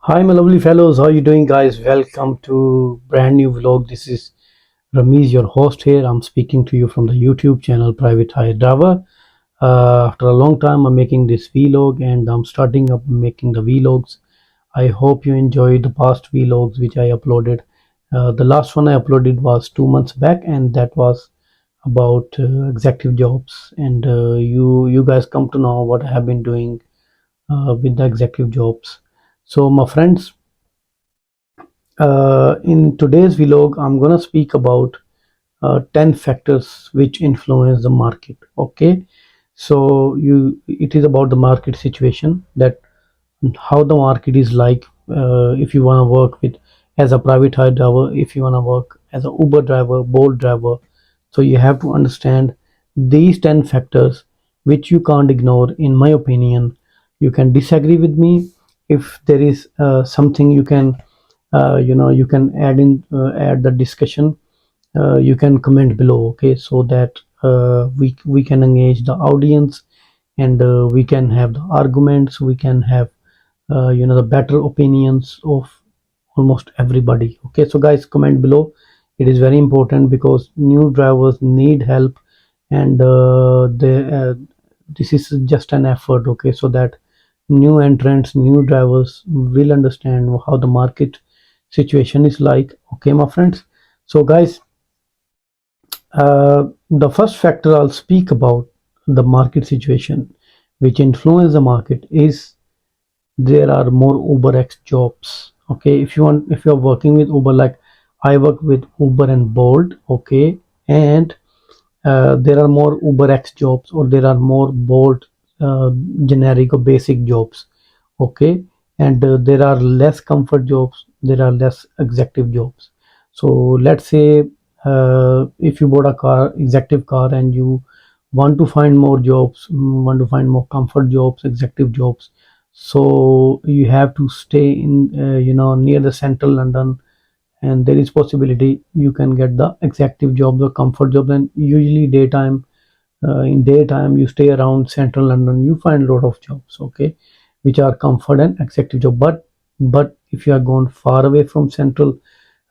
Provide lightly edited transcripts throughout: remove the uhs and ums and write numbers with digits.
Hi, my lovely fellows. How you doing, guys? Welcome to brand new vlog. This is Ramiz, your host here. I'm speaking to you from the YouTube channel Private Hire Driver. After a long time, I'm making this vlog, and I'm starting up making the vlogs. I hope you enjoyed the past vlogs which I uploaded. The last one I uploaded was 2 months back, and that was about executive jobs. And you guys come to know what I have been doing with the executive jobs. So, my friends, in today's vlog, I'm gonna speak about 10 factors which influence the market. Okay, so it is about the market situation, that how the market is like. If you wanna work with as a private hire driver, if you wanna work as a Uber driver, Bolt driver, so you have to understand these 10 factors which you can't ignore. In my opinion, you can disagree with me. If there is something you can you can add the discussion. You can comment below, okay, so that we can engage the audience, and we can have the arguments, we can have the better opinions of almost everybody. Okay, so guys, comment below. It is very important because new drivers need help, and this is just an effort, okay, so that new entrants, new drivers will understand how the market situation is like. Okay, my friends. So guys, the first factor I'll speak about the market situation which influence the market is there are more Uber X jobs. Okay, if you're working with Uber, like I work with Uber and Bolt, okay, and there are more Uber X jobs, or there are more Bolt generic or basic jobs, okay, and there are less comfort jobs, there are less executive jobs. So let's say if you bought a car, executive car, and you want to find more jobs, want to find more comfort jobs, executive jobs, so you have to stay in near the central London, and there is possibility you can get the executive jobs or comfort jobs. And usually daytime, in daytime you stay around central London, you find a lot of jobs, okay, which are comfort and executive job. But if you are gone far away from central,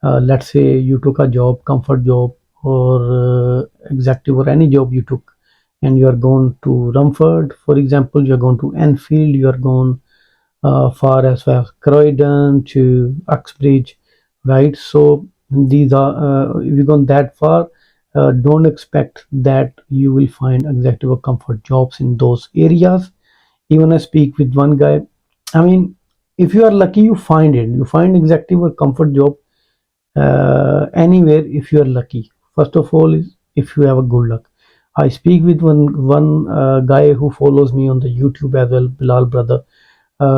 let's say you took a job, comfort job, or executive, or any job you took, and you are going to Rumford, for example, you are going to Enfield, you are going far as Croydon to Uxbridge, right? So these are if you go that far, don't expect that you will find executive or comfort jobs in those areas. Even I speak with one guy. I mean, if you are lucky, you find it. You find executive or comfort job anywhere if you are lucky. First of all, is if you have a good luck. I speak with one guy who follows me on the YouTube as well, Bilal brother.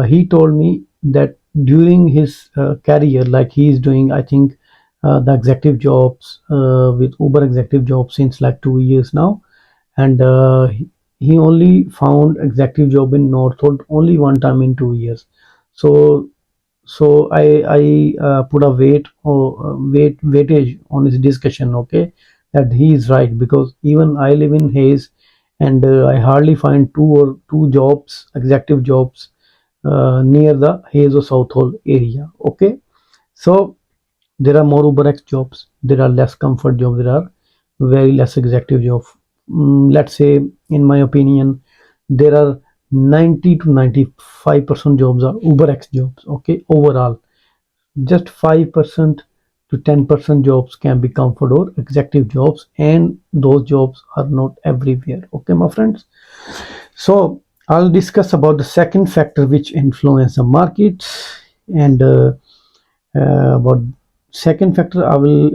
He told me that during his career, like he is doing, I think, the executive jobs with Uber executive jobs since like 2 years now, and he only found executive job in Northwood only one time in 2 years. So I put a weightage on his discussion, okay, that he is right, because even I live in Hayes, and I hardly find two jobs, executive jobs, near the Hayes or Southall area. Okay, so there are more Uber X jobs, there are less comfort jobs, there are very less executive jobs. Let's say, in my opinion, there are 90 to 95% jobs are Uber X jobs. Okay, overall, just 5% to 10% jobs can be comfort or executive jobs, and those jobs are not everywhere. Okay, my friends. So I'll discuss about the second factor which influence the market, and about second factor I will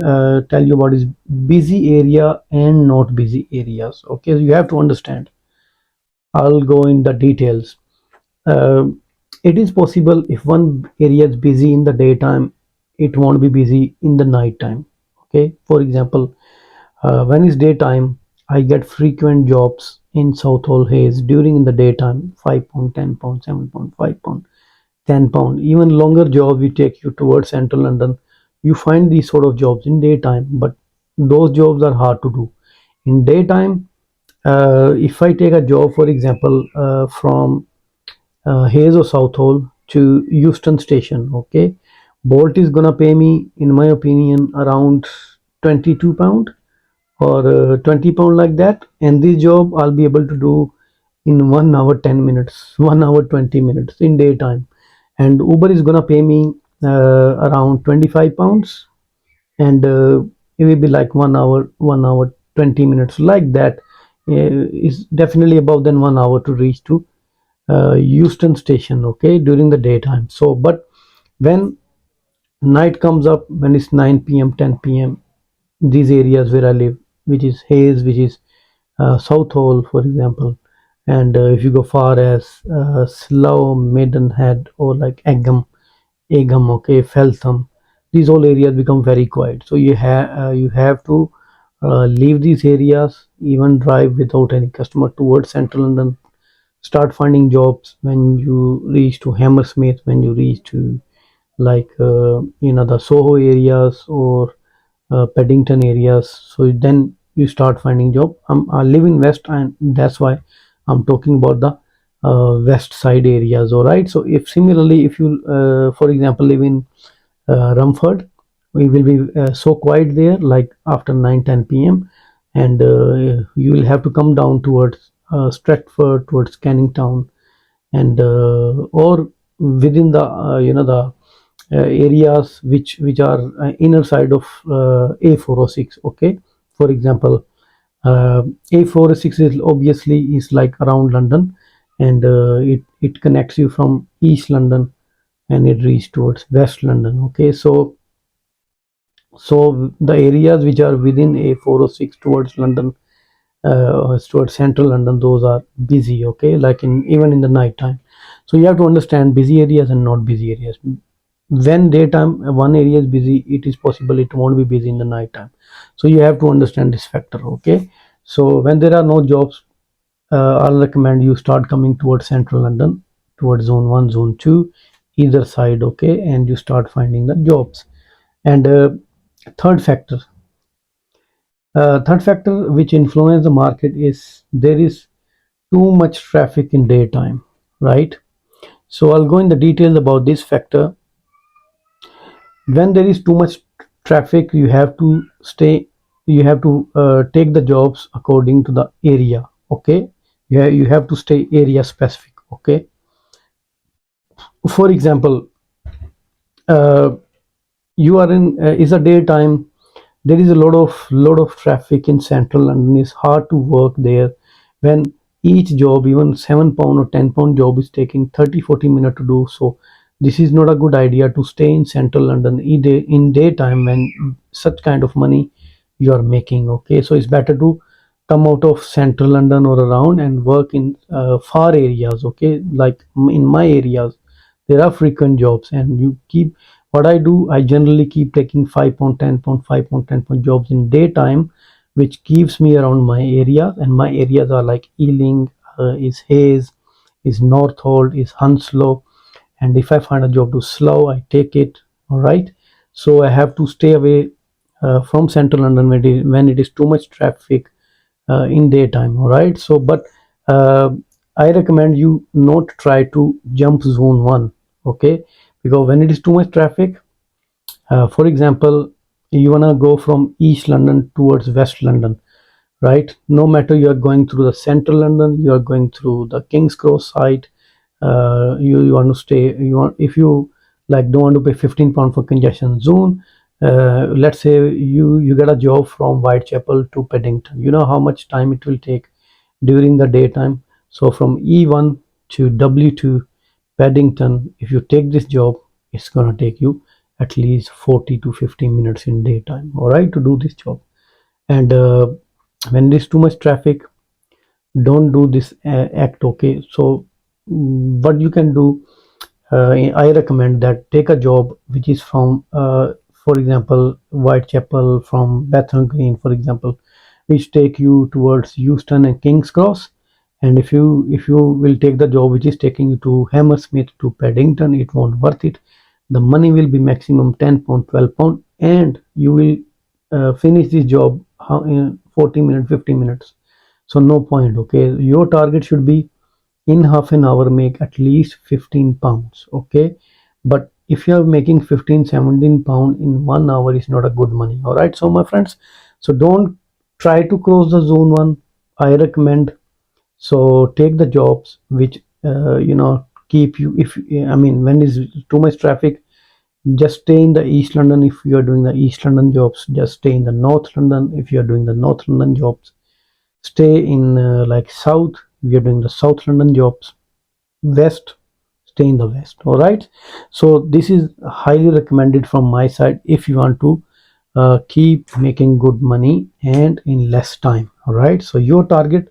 tell you about is busy area and not busy areas. Okay, so you have to understand. I'll go in the details. uh, it is possible if one area is busy in the daytime, it won't be busy in the night time. Okay, for example, when it's daytime, I get frequent jobs in Southall Hayes during in the daytime, £5, £10, £7, £5, £10. Even longer jobs we take you towards central London, you find these sort of jobs in daytime, but those jobs are hard to do in daytime. If I take a job, for example, from Hayes or Southall to Euston Station. Okay, Bolt is gonna pay me, in my opinion, around 22 pound or 20 pound like that, and this job I'll be able to do in 1 hour 10 minutes, 1 hour 20 minutes in daytime. And Uber is gonna pay me around 25 pounds, and it will be like 1 hour, 1 hour 20 minutes like that. Is definitely above than 1 hour to reach to Euston Station, okay, during the daytime. So, but when night comes up, when it's 9 p.m., 10 p.m., these areas where I live, which is Hayes, which is Southall, for example, and if you go far as Slough, Maidenhead, or like Egham, okay, Feltham, these all areas become very quiet. So you have to leave these areas, even drive without any customer towards central London. Start finding jobs when you reach to Hammersmith, when you reach to like the Soho areas or Paddington areas. So then you start finding job. I live in West, and that's why I'm talking about the West side areas. All right. So if similarly, if you, for example, live in Rumford, we will be so quiet there, like after 9 10 p.m., and you will have to come down towards Stratford, towards Canning Town, and or within the the areas which are inner side of A406. Okay, for example, A406 is obviously is like around London, and it connects you from East London, and it reaches towards West London. Okay, so the areas which are within A406 towards London, towards central London, those are busy. Okay, like in even in the night time. So you have to understand busy areas and not busy areas. When daytime one area is busy, it is possible it won't be busy in the night time. So you have to understand this factor. Okay, so when there are no jobs, I'll recommend you start coming towards central London, towards zone 1, zone 2, either side. Okay, and you start finding the jobs. And third factor third factor which influence the market is there is too much traffic in daytime, right? So I'll go in the details about this factor. When there is too much traffic, you have to you have to take the jobs according to the area. Okay, yeah, you have to stay area specific. Okay, for example, uh, you are in is a daytime, there is a lot of traffic in central London. It's hard to work there when each job, even 7 pound or 10 pound job, is taking 30 40 minutes to do. So this is not a good idea to stay in central London in daytime when such kind of money you are making. Okay, so it's better to come out of central London or around and work in far areas. Okay, like in my areas there are frequent jobs, and you keep, what I do, I generally keep taking 5 pound 10 pound 5 pound 10 pound jobs in daytime, which keeps me around my area. And my areas are like Ealing, is Hayes, is Northolt, is Hounslow. And if I find a job to Slough, I take it. All right, so I have to stay away from central London when it is too much traffic in daytime. All right, so but uh, I recommend you not try to jump zone 1. Okay, because when it is too much traffic, for example, you want to go from East London towards West London, right? No matter you are going through the central London, you are going through the King's Cross side, you want to stay, you want, if you like don't want to pay 15 pound for congestion zone, let's say you get a job from Whitechapel to Paddington, you know how much time it will take during the daytime. So from E1 to W2 Paddington, if you take this job, it's gonna take you at least 40 to 50 minutes in daytime, all right, to do this job. And when there's too much traffic, don't do this act. Okay, so what you can do, I recommend that take a job which is from, for example, Whitechapel, from Bethnal Green, for example, which take you towards Euston and King's Cross. And if you will take the job which is taking you to Hammersmith to Paddington, it won't worth it. The money will be maximum 10 pound 12 pound, and you will finish this job in 40 minutes 50 minutes. So no point. Okay, your target should be in half an hour make at least 15 pounds. Okay, but if you are making 15-17 pound in 1 hour is not a good money. All right, so my friends, so don't try to cross the zone one. I recommend, so take the jobs which keep you, if I mean when is too much traffic, just stay in the East London. If you are doing the East London jobs, just stay in the North London. If you are doing the North London jobs, stay in like South. If you're doing the South London jobs, West, stay in the West. All right, so this is highly recommended from my side if you want to keep making good money and in less time. All right, so your target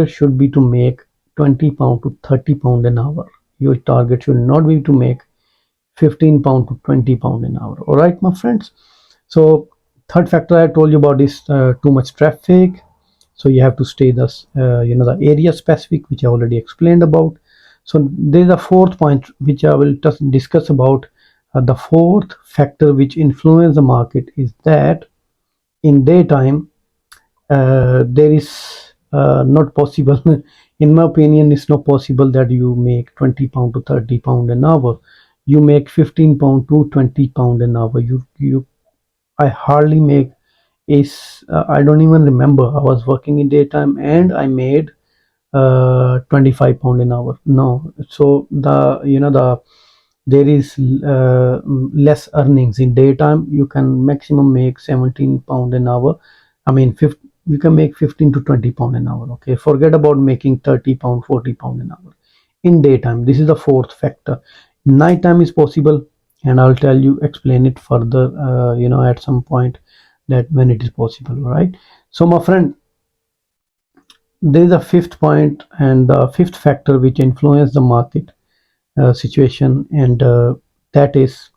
should be to make 20 pound to 30 pound an hour. Your target should not be to make 15 pound to 20 pound an hour. All right, my friends. So third factor I told you about is too much traffic. So you have to stay the area specific, which I already explained about. So there is a fourth point which I will just discuss about. The fourth factor which influence the market is that in daytime there is not possible in my opinion it's not possible that you make 20 pound to 30 pound an hour. You make 15 pound to 20 pound an hour. You I hardly make is I don't even remember I was working in daytime and I made 25 pound an hour. No, so the there is less earnings in daytime. You can maximum make 17 pound an hour. I mean, you can make 15 to 20 pound an hour. Okay, forget about making 30 pound, 40 pound an hour in daytime. This is the fourth factor. Nighttime is possible, and I'll tell you, explain it further at some point, that when it is possible. Right, so my friend, there is a fifth point and the fifth factor which influence the market situation, and that is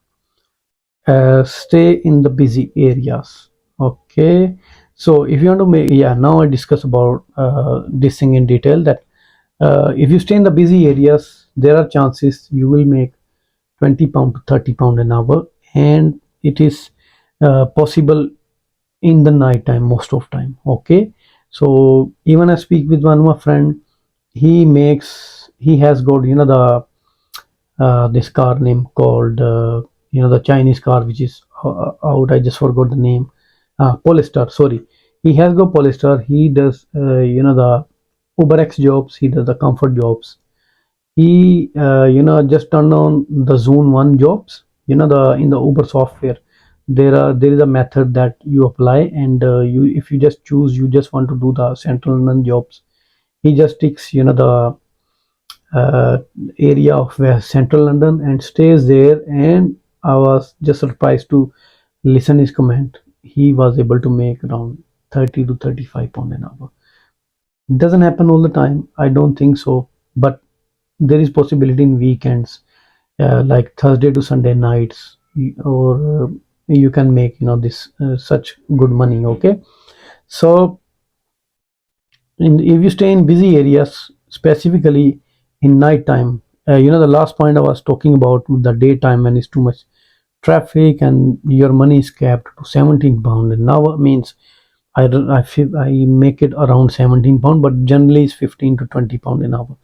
stay in the busy areas. Okay, so if you want to make, yeah, now I discuss about this thing in detail, that if you stay in the busy areas, there are chances you will make 20 pound to 30 pound an hour, and it is possible in the night time most of time. Okay, so even I speak with one of my friend, he has got the this car name called the Chinese car which is out. I just forgot the name. Polestar. Sorry, he has got Polestar. He does the UberX jobs. He does the comfort jobs. He just turned on the Zone One jobs. The in the Uber software, there is a method that you apply, and you if you just choose, you just want to do the Central London jobs. He just takes the uh, area of where Central London and stays there. And I was just surprised to listen his comment. He was able to make around 30 to 35 pound an hour. It doesn't happen all the time. I don't think so, but there is possibility in weekends, like Thursday to Sunday nights, or you can make this such good money. Okay, so if you stay in busy areas, specifically in night time, the last point I was talking about, the daytime when it's too much traffic and your money is capped to 17 pound an hour, means I make it around 17 pound, but generally it's 15 to 20 pound an hour.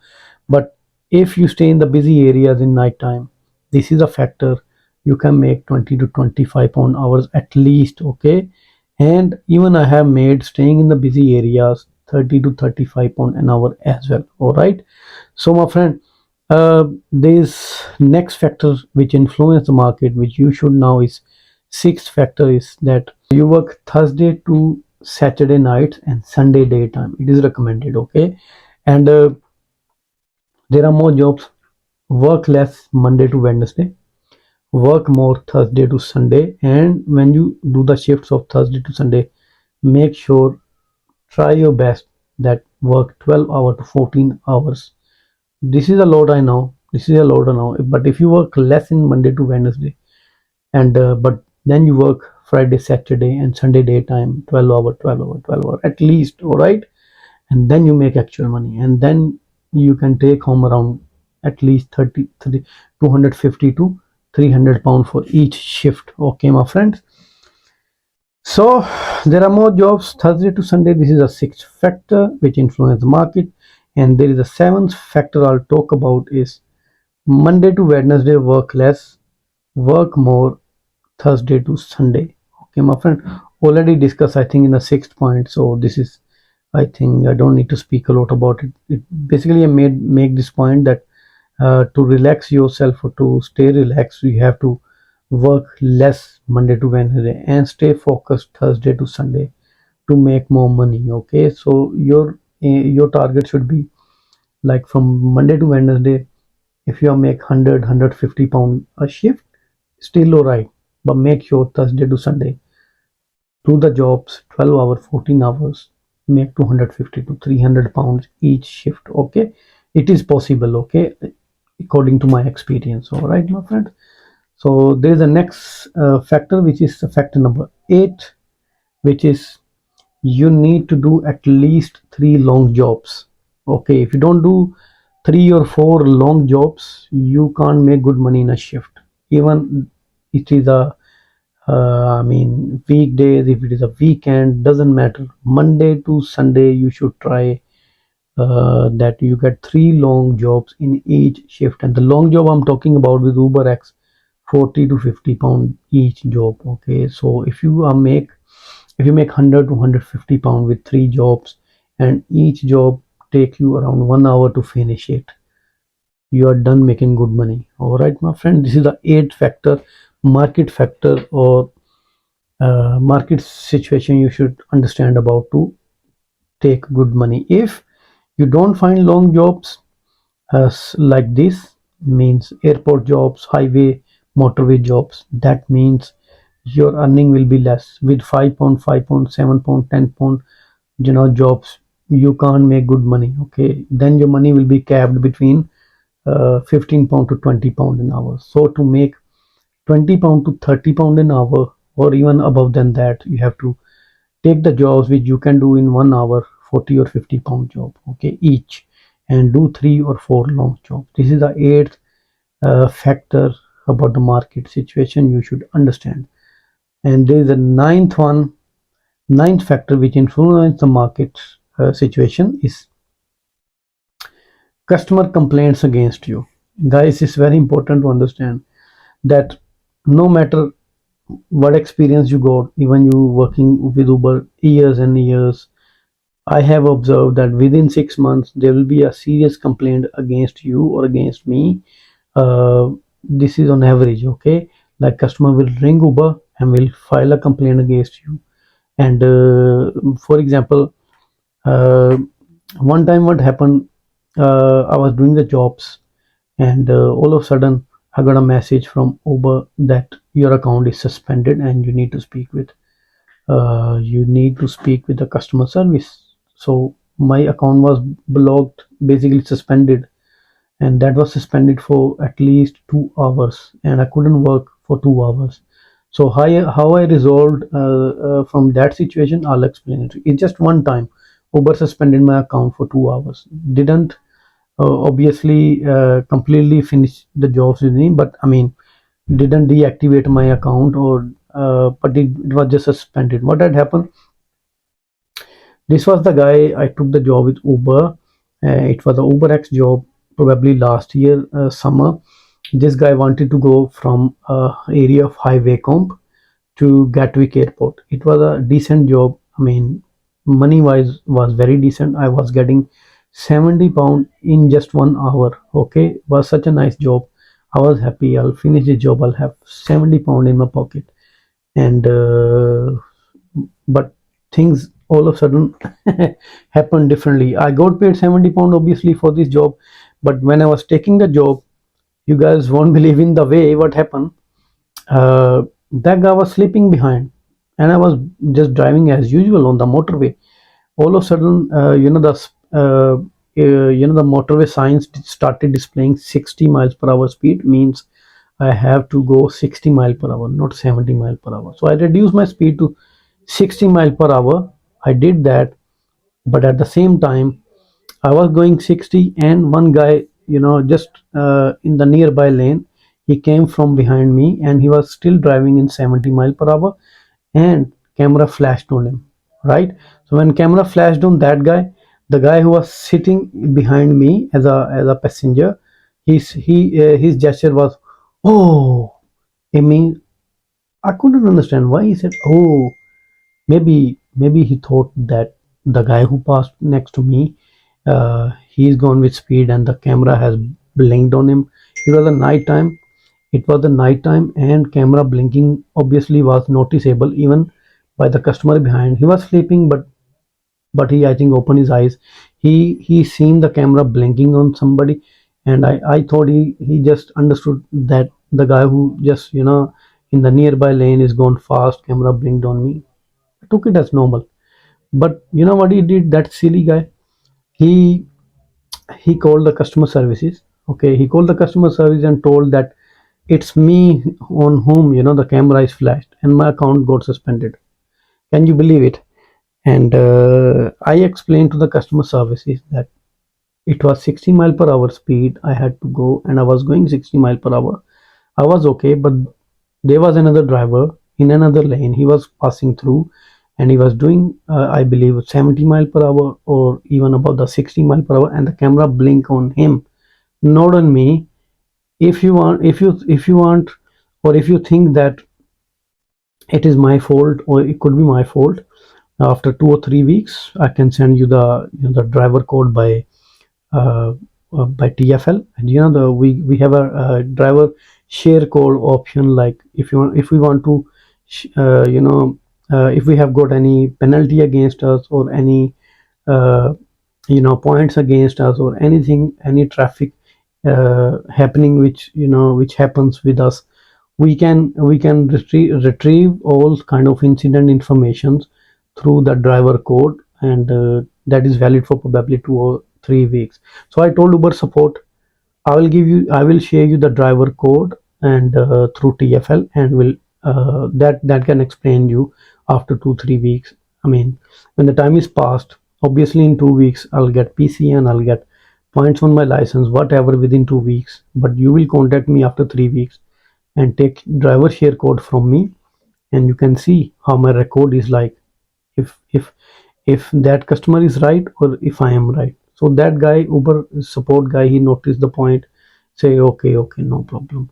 But if you stay in the busy areas in night time, this is a factor. You can make 20 to 25 pound hours at least. Okay, and even I have made staying in the busy areas 30 to 35 pound an hour as well. All right, so my friend, this next factor which influence the market, which you should know, is sixth factor, is that you work Thursday to Saturday nights and Sunday daytime. It is recommended. Okay, and there are more jobs. Work less Monday to Wednesday, work more Thursday to Sunday, and when you do the shifts of Thursday to Sunday, make sure, try your best that work 12 hours to 14 hours. This is a lot, I know. This is a lot, I know. But if you work less in Monday to Wednesday, and but then you work Friday, Saturday, and Sunday daytime, 12 hour, 12 hour, 12 hour at least. All right, and then you make actual money, and then you can take home around at least 250 to 300 pound for each shift. Okay, my friends, so there are more jobs Thursday to Sunday. This is a sixth factor which influence the market. And there is a seventh factor I'll talk about is Monday to Wednesday work less, work more, Thursday to Sunday. Okay, my friend, already discussed, I think, in the sixth point. So this is, I think, I don't need to speak a lot about it. It basically I made make this point that to relax yourself or to stay relaxed, you have to work less Monday to Wednesday and stay focused Thursday to Sunday to make more money. Okay, so your target should be like from Monday to Wednesday. If you make 100 150 pound a shift, still all right, but make sure Thursday to Sunday do the jobs 12 hours 14 hours, make 250 to 300 pounds each shift. Okay, it is possible. Okay, according to my experience. All right, my friend. So there is a next factor, which is the factor number 8, which is you need to do at least 3 long jobs. Okay, if you don't do 3 or 4 long jobs, you can't make good money in a shift. Even it is a I mean, weekdays, if it is a weekend, doesn't matter. Monday to Sunday, you should try that you get 3 long jobs in each shift. And the long job I'm talking about with Uber X, 40 to 50 pound each job. Okay, so if you make 100 to 150 pound with 3 jobs, and each job take you around 1 hour to finish it, you are done making good money. All right, my friend, this is the eighth factor, market factor, or market situation you should understand about to take good money. If you don't find long jobs like this, means airport jobs, highway, motorway jobs, that means your earning will be less. With 5 pound, 5 pound, 7 pound, 10 pound, jobs, you can't make good money. Okay, then your money will be capped between 15 pound to 20 pound an hour. So to make 20 pound to 30 pound an hour, or even above than that, you have to take the jobs which you can do in 1 hour, 40 or 50 pound job, okay, each, and do 3 or 4 long jobs. This is the eighth factor about the market situation you should understand. And there is a ninth factor which influence the market situation is customer complaints against you. Guys, it's very important to understand that no matter what experience you got, even you working with Uber years and years, I have observed that within 6 months there will be a serious complaint against you or against me. This is on average, okay? Like customer will ring Uber and will file a complaint against you. And for example, uh, one time what happened, I was doing the jobs, and all of a sudden I got a message from Uber that your account is suspended and you need to speak with the customer service. So my account was blocked, basically suspended, and that was suspended for at least 2 hours, and I couldn't work for 2 hours. So how I resolved from that situation, I'll explain it. It's just one time. Uber suspended my account for 2 hours. Didn't obviously completely finish the jobs with me, but I mean, didn't deactivate my account, or but it was just suspended. What had happened, this was the guy I took the job with Uber. It was a Uber X job, probably last year summer. This guy wanted to go from area of Highway Comp to Gatwick Airport. It was a decent job. I mean, money wise was very decent. I was getting 70 pound in just 1 hour. Okay, was such a nice job. I was happy. I'll finish the job. I'll have 70 pound in my pocket. And but things all of a sudden happened differently. I got paid 70 pound obviously for this job, but when I was taking the job, you guys won't believe in the way what happened. That guy was sleeping behind, and I was just driving as usual on the motorway. All of a sudden, the motorway signs started displaying 60 miles per hour speed, means I have to go 60 mile per hour, not 70 mile per hour. So I reduced my speed to 60 mile per hour. I did that, but at the same time, I was going 60, and one guy, just in the nearby lane, he came from behind me, and he was still driving in 70 mile per hour, and camera flashed on him, right? So when camera flashed on that guy, The guy who was sitting behind me as a passenger, his gesture was, oh. I mean, I couldn't understand why he said, oh. Maybe he thought that the guy who passed next to me, he's gone with speed and the camera has blinked on him. It was a night time. It was the night time, and camera blinking obviously was noticeable even by the customer behind. He was sleeping, but he, I think, opened his eyes. He seen the camera blinking on somebody, and I thought he just understood that the guy who just in the nearby lane is gone fast. Camera blinked on me. I took it as normal. But you know what he did? That silly guy. He he called the customer services. Okay, he called the customer service and told that it's me on whom the camera is flashed and my account got suspended. Can you believe it? And I explained to the customer services that it was 60 mile per hour speed I had to go, and I was going 60 mile per hour. I was okay, but there was another driver in another lane. He was passing through, and he was doing, I believe, 70 mile per hour or even above the 60 mile per hour, and the camera blink on him, not on me. If you want, or if you think that it is my fault or it could be my fault, after 2 or 3 weeks, I can send you the driver code uh, by TFL. And the we have a driver share code option. Like if we want to if we have got any penalty against us or any uh, points against us or anything, any traffic happening which happens with us, we can retrieve all kind of incident informations through the driver code, and that is valid for probably 2 or 3 weeks. So I told Uber support, I will share you the driver code and through TFL, and will that can explain you after 2 3 weeks. I mean, when the time is passed, obviously in 2 weeks I'll get PC and I'll get points on my license, whatever, within 2 weeks. But you will contact me after 3 weeks and take driver share code from me, and you can see how my record is like, if that customer is right or if I am right. So that guy, Uber support guy, he noticed the point, say, okay, okay, no problem,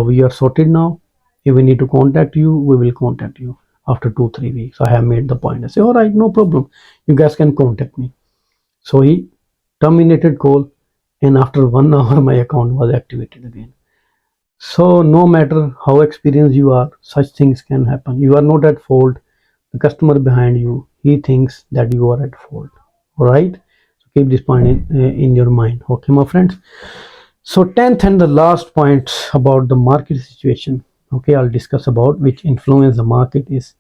we are sorted now. If we need to contact you, we will contact you after 2 3 weeks. I have made the point. I say, all right, no problem, you guys can contact me. So he terminated call, and after 1 hour my account was activated again. So no matter how experienced you are, such things can happen. You are not at fault. The customer behind you, he thinks that you are at fault. All right. So keep this point in your mind. Okay, my friends. So 10th and the last point about the market situation. Okay, I'll discuss about which influence the market is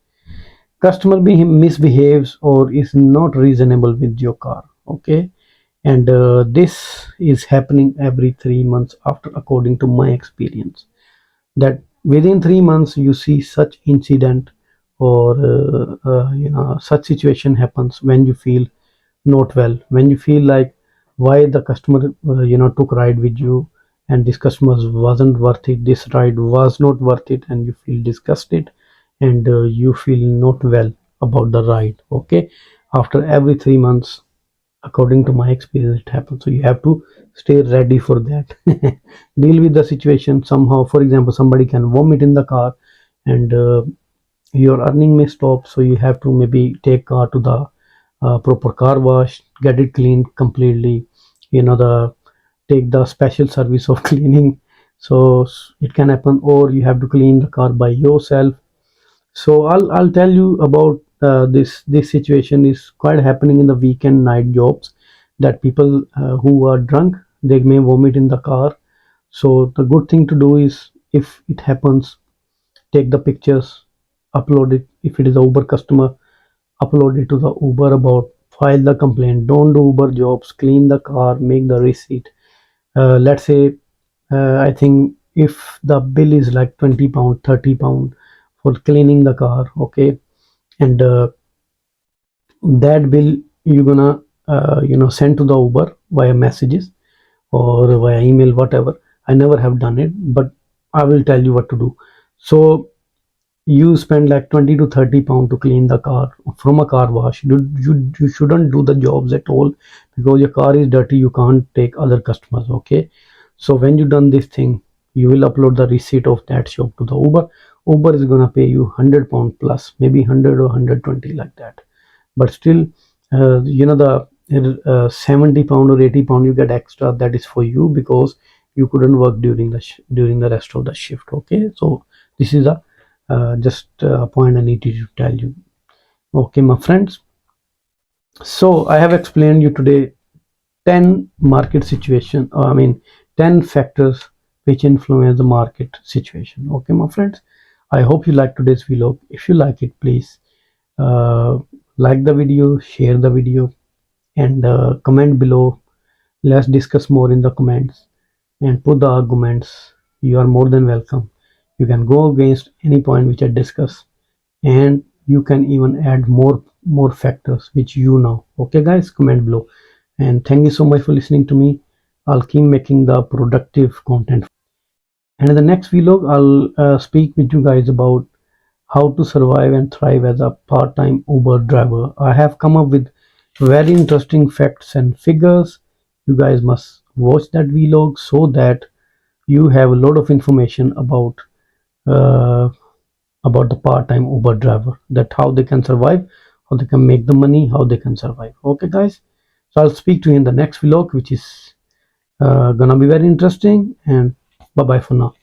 customer misbehaves or is not reasonable with your car. Okay, and this is happening every 3 months after, according to my experience, that within 3 months you see such incident, or such situation happens when you feel not well, when you feel like why the customer took ride with you, and this customer wasn't worth it, this ride was not worth it, and you feel disgusted, and you feel not well about the ride. Okay, after every 3 months, according to my experience, it happens. So you have to stay ready for that. Deal with the situation somehow. For example, somebody can vomit in the car, and your earning may stop, so you have to maybe take car to the proper car wash, get it cleaned completely, the take the special service of cleaning. So it can happen, or you have to clean the car by yourself. So I'll tell you about this situation is quite happening in the weekend night jobs, that people who are drunk, they may vomit in the car. So the good thing to do is, if it happens, take the pictures, upload it. If it is a Uber customer, upload it to the Uber, about file the complaint. Don't do Uber jobs, clean the car, make the receipt. Let's say, I think if the bill is like 20 pound, 30 pound for cleaning the car, okay, and that bill you're gonna send to the Uber via messages or via email, whatever. I never have done it, but I will tell you what to do. So you spend like 20 to 30 pound to clean the car from a car wash. You shouldn't do the jobs at all, because your car is dirty, you can't take other customers. Okay, so when you done this thing, you will upload the receipt of that shop to the Uber is gonna pay you 100 pound plus, maybe 100 or 120, like that. But still, the 70 pound or 80 pound you get extra, that is for you, because you couldn't work during during the rest of the shift. Okay, so this is a just a point I needed to tell you. Okay, my friends, so I have explained you today 10 market situation, I mean 10 factors which influence the market situation. Okay, my friends, I hope you like today's vlog. If you like it, please uh, like the video, share the video, and comment below. Let's discuss more in the comments and put the arguments. You are more than welcome. You can go against any point which I discuss, and you can even add more factors which you know. Okay, guys, comment below. And thank you so much for listening to me. I'll keep making the productive content. And in the next vlog, I'll speak with you guys about how to survive and thrive as a part-time Uber driver. I have come up with very interesting facts and figures. You guys must watch that vlog so that you have a lot of information uh, about the part-time Uber driver, that how they can survive, how they can make the money, how they can survive. Okay, guys. So I'll speak to you in the next vlog, which is gonna be very interesting. And bye bye for now.